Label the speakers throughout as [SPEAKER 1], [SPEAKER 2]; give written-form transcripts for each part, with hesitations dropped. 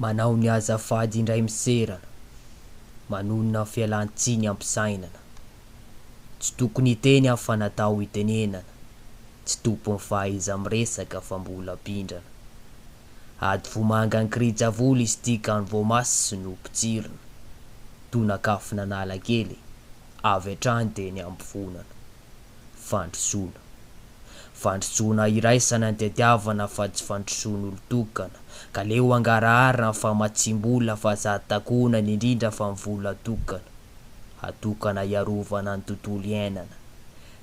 [SPEAKER 1] Manao ny azafady indray miserana, manonona fialan-tsiny ampisainana. Tsy tokony hiteny aho fa natao hitenenana, tsy tompony fahaiza miresaka fa mbola pindrana. Ady vomanga nkiritsavoly izy ty ka ny voamasy sy no pitsirina, tonakafona n'alakely, avy hatrany teny ampifonana. Fandrosoana. Fandrosoana iraisana ny tetiavana fa tsy fandrosoan'olo-tokana, ka leo angaraharina fa matsimbola fa zatakona ny indrindra fa mivola tokana. Atokana iarovana ny tontolo iainana.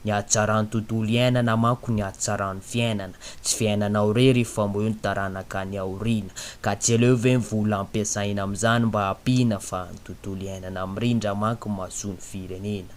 [SPEAKER 1] Ny hatsaran'ny tontolo iainana manko ny hatsaran'ny fiainana, tsy fiainanao rery fa moa ny taranaka ny aorina, ka tsy aleo ve mivola ampiasaina amin'izany mba hampina fa ny tontolo iainana mirindra manko mahasoa ny firenena.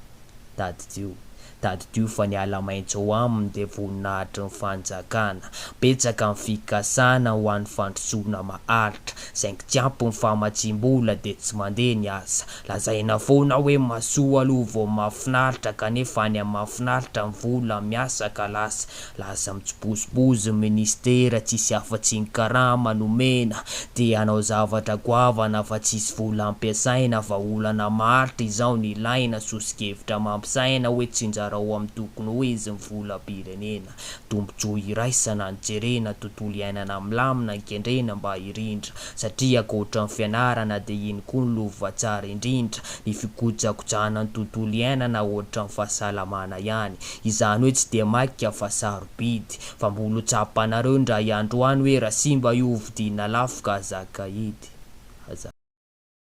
[SPEAKER 1] Tady tio fa ny ala maitso ao aminy de voninahitry ny fanjakana, betsaka ny fikasana ho an'ny fandrosoana maharitra, saingy tsy ampy ny famatsimbola de tsy mandeha ny asa. Lazaina foana hoe masoa aloha vao mahafinaritra, kanefa any amin'ny mahafinaritra ny vola miasa ka lasa mitsibozibozy ministera, tsisy afa-tsy ny karaha manomena, te hanao zavatra goavana fa tsisy vola ampiasaina, fa olana maharitra izao ny ilaina, sosikevitra mampisaina hoe tsinjara ao amin'ny tokony hoe izy volam-pirenena. Tombotsoa iraisana ny jerena, tontolo iainana milamina nkendrena mba hirindra, satria ankoatra ny fianarana de iny koa ny lova tsara indrindra, ny fikojakojana ny tontolo iainana ohatra ny fahasalamana ihany. Izany hoe tsy de maika fa sarobidy, fa mbolo tsapanareo ndray androany hoe raha simba io vidina lafo ka zaka hidy.